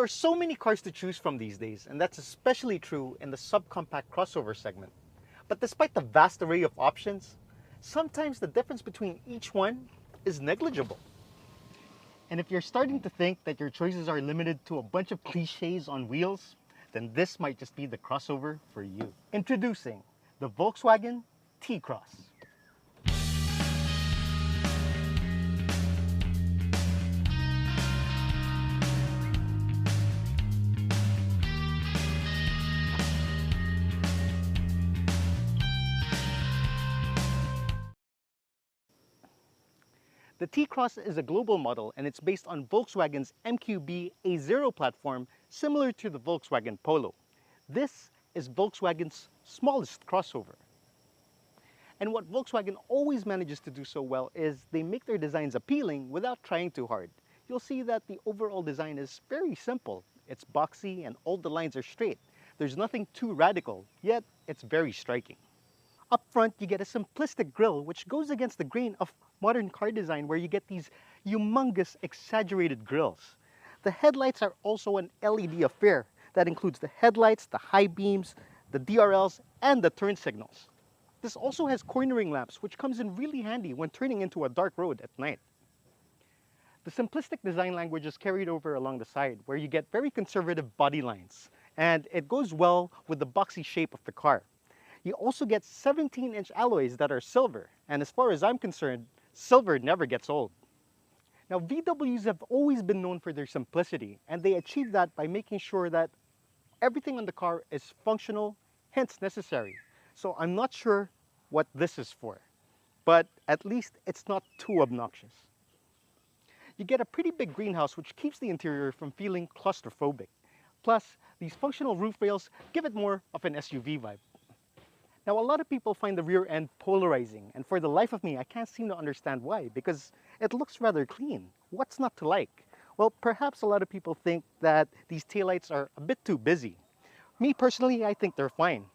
There are so many cars to choose from these days, and that's especially true in the subcompact crossover segment. But despite the vast array of options, sometimes the difference between each one is negligible. And if you're starting to think that your choices are limited to a bunch of cliches on wheels, then this might just be the crossover for you. Introducing the Volkswagen T-Cross. The T-Cross is a global model and it's based on Volkswagen's MQB A0 platform similar to the Volkswagen Polo. This is Volkswagen's smallest crossover. And what Volkswagen always manages to do so well is they make their designs appealing without trying too hard. You'll see that the overall design is very simple. It's boxy and all the lines are straight. There's nothing too radical, yet it's very striking. Up front, you get a simplistic grille, which goes against the grain of modern car design where you get these humongous, exaggerated grilles. The headlights are also an LED affair that includes the headlights, the high beams, the DRLs, and the turn signals. This also has cornering lamps, which comes in really handy when turning into a dark road at night. The simplistic design language is carried over along the side, where you get very conservative body lines, and it goes well with the boxy shape of the car. You also get 17-inch alloys that are silver, and as far as I'm concerned, silver never gets old. Now, VWs have always been known for their simplicity, and they achieve that by making sure that everything on the car is functional, hence necessary. So I'm not sure what this is for, but at least it's not too obnoxious. You get a pretty big greenhouse which keeps the interior from feeling claustrophobic. Plus, these functional roof rails give it more of an SUV vibe. Now, a lot of people find the rear end polarizing, and for the life of me, I can't seem to understand why, because it looks rather clean. What's not to like? Well, perhaps a lot of people think that these taillights are a bit too busy. Me personally, I think they're fine.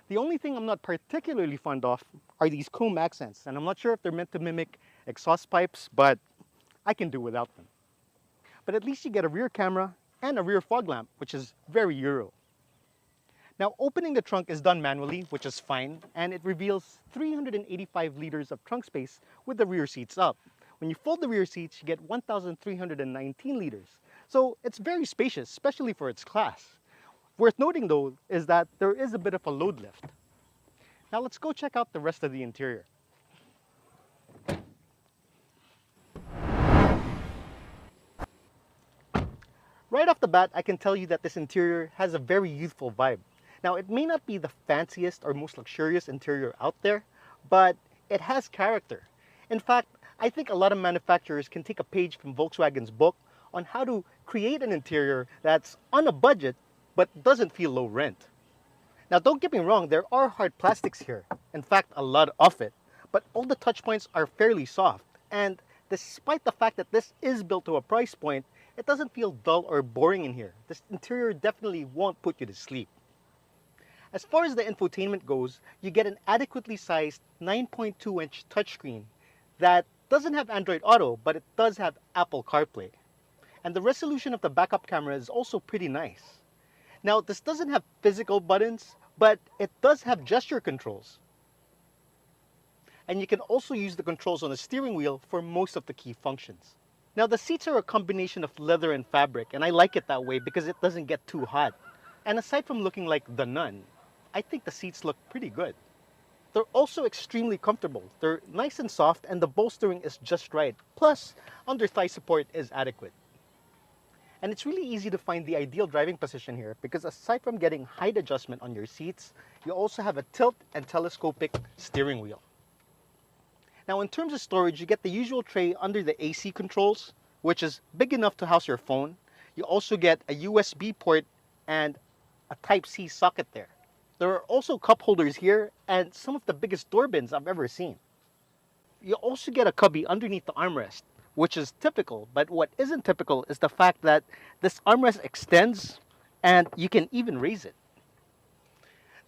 The only thing I'm not particularly fond of are these chrome accents, and I'm not sure if they're meant to mimic exhaust pipes, but I can do without them. But at least you get a rear camera and a rear fog lamp, which is very Euro. Now, opening the trunk is done manually, which is fine, and it reveals 385 liters of trunk space with the rear seats up. When you fold the rear seats, you get 1,319 liters. So it's very spacious, especially for its class. Worth noting though is that there is a bit of a load lift. Now let's go check out the rest of the interior. Right off the bat, I can tell you that this interior has a very youthful vibe. Now, it may not be the fanciest or most luxurious interior out there, but it has character. In fact, I think a lot of manufacturers can take a page from Volkswagen's book on how to create an interior that's on a budget, but doesn't feel low rent. Now, don't get me wrong, there are hard plastics here. In fact, a lot of it. But all the touch points are fairly soft. And despite the fact that this is built to a price point, it doesn't feel dull or boring in here. This interior definitely won't put you to sleep. As far as the infotainment goes, you get an adequately sized 9.2-inch touchscreen that doesn't have Android Auto, but it does have Apple CarPlay. And the resolution of the backup camera is also pretty nice. Now, this doesn't have physical buttons, but it does have gesture controls. And you can also use the controls on the steering wheel for most of the key functions. Now, the seats are a combination of leather and fabric, and I like it that way because it doesn't get too hot. And aside from looking like the Nun, I think the seats look pretty good. They're also extremely comfortable. They're nice and soft, and the bolstering is just right. Plus, under thigh support is adequate. And it's really easy to find the ideal driving position here because aside from getting height adjustment on your seats, you also have a tilt and telescopic steering wheel. Now, in terms of storage, you get the usual tray under the AC controls, which is big enough to house your phone. You also get a USB port and a Type-C socket there. There are also cup holders here and some of the biggest door bins I've ever seen. You also get a cubby underneath the armrest, which is typical, but what isn't typical is the fact that this armrest extends and you can even raise it.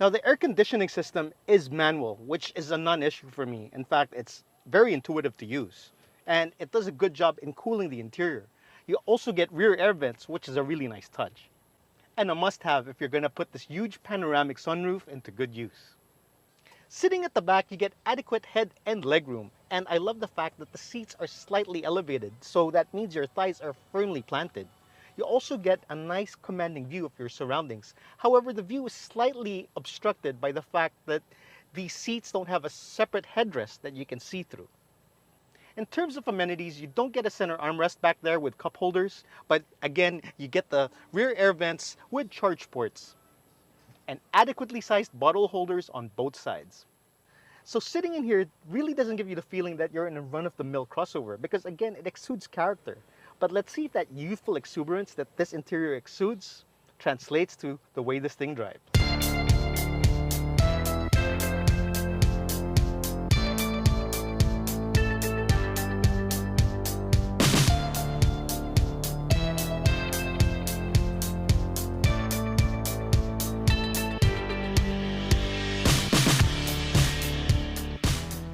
Now, the air conditioning system is manual, which is a non-issue for me. In fact, it's very intuitive to use, and it does a good job in cooling the interior. You also get rear air vents, which is a really nice touch. And a must-have if you're going to put this huge panoramic sunroof into good use. Sitting at the back, you get adequate head and leg room, and I love the fact that the seats are slightly elevated, so that means your thighs are firmly planted. You also get a nice commanding view of your surroundings. However, the view is slightly obstructed by the fact that these seats don't have a separate headrest that you can see through. In terms of amenities, you don't get a center armrest back there with cup holders, but again, you get the rear air vents with charge ports and adequately sized bottle holders on both sides. So sitting in here really doesn't give you the feeling that you're in a run-of-the-mill crossover because again, it exudes character. But let's see if that youthful exuberance that this interior exudes translates to the way this thing drives.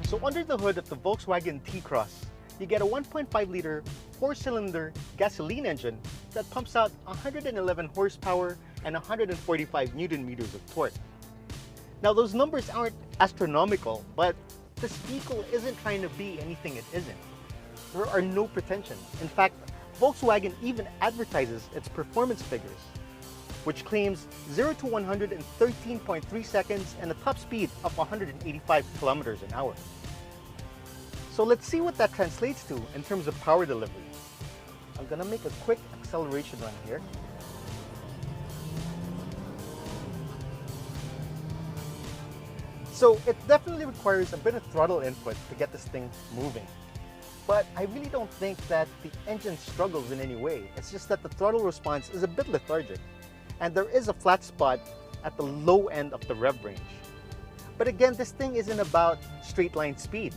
So under the hood of the Volkswagen T-Cross, you get a 1.5-liter 4-cylinder gasoline engine that pumps out 111 horsepower and 145 Newton meters of torque. Now those numbers aren't astronomical, but this vehicle isn't trying to be anything it isn't. There are no pretensions. In fact, Volkswagen even advertises its performance figures, which claims 0 to 100 in 13.3 seconds and a top speed of 185 kilometers an hour. So let's see what that translates to in terms of power delivery. I'm gonna make a quick acceleration run here. So it definitely requires a bit of throttle input to get this thing moving. But I really don't think that the engine struggles in any way. It's just that the throttle response is a bit lethargic. And there is a flat spot at the low end of the rev range. But again, this thing isn't about straight line speed.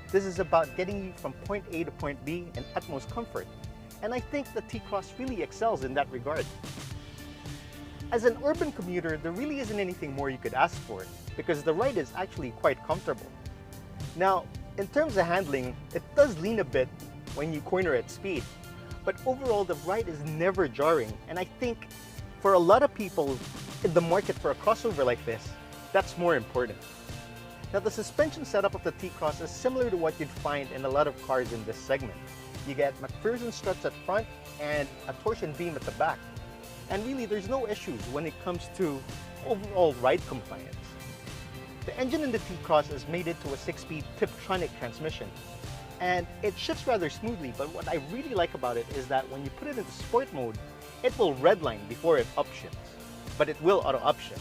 This is about getting you from point A to point B in utmost comfort. And I think the T-Cross really excels in that regard. As an urban commuter, there really isn't anything more you could ask for because the ride is actually quite comfortable. Now, in terms of handling, it does lean a bit when you corner at speed, but overall the ride is never jarring, and I think for a lot of people in the market for a crossover like this, that's more important. Now the suspension setup of the T-Cross is similar to what you'd find in a lot of cars in this segment. You get McPherson struts at front and a torsion beam at the back. And really there's no issues when it comes to overall ride compliance. The engine in the T-Cross is mated to a 6-speed Tiptronic transmission. And it shifts rather smoothly, but what I really like about it is that when you put it into sport mode, it will redline before it upshifts. But it will auto upshift.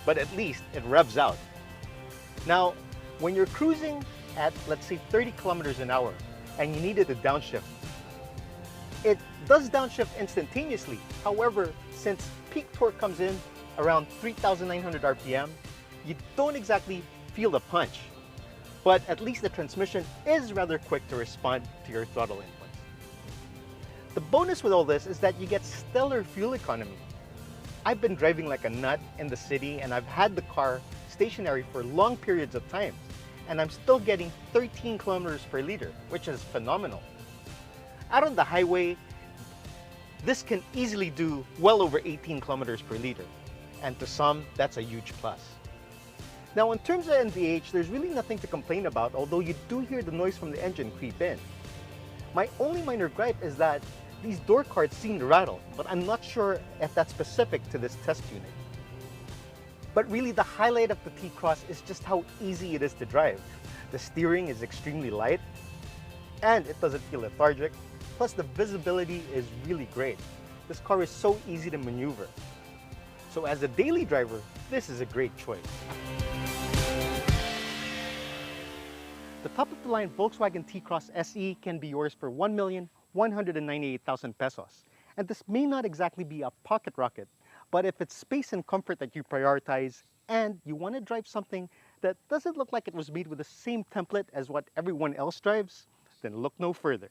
But at least it revs out. Now, when you're cruising at, let's say, 30 kilometers an hour and you needed to downshift, it does downshift instantaneously. However, since peak torque comes in around 3,900 RPM, you don't exactly feel the punch. But at least the transmission is rather quick to respond to your throttle inputs. The bonus with all this is that you get stellar fuel economy. I've been driving like a nut in the city and I've had the car stationary for long periods of time, and I'm still getting 13 kilometers per liter, which is phenomenal. Out on the highway, this can easily do well over 18 kilometers per liter, and to some, that's a huge plus. Now in terms of NVH, there's really nothing to complain about, although you do hear the noise from the engine creep in. My only minor gripe is that these door cards seem to rattle, but I'm not sure if that's specific to this test unit. But really the highlight of the T-Cross is just how easy it is to drive. The steering is extremely light and it doesn't feel lethargic. Plus the visibility is really great. This car is so easy to maneuver. So as a daily driver, this is a great choice. The top-of-the-line Volkswagen T-Cross SE can be yours for 1,198,000 pesos. And this may not exactly be a pocket rocket, but if it's space and comfort that you prioritize and you want to drive something that doesn't look like it was made with the same template as what everyone else drives, then look no further.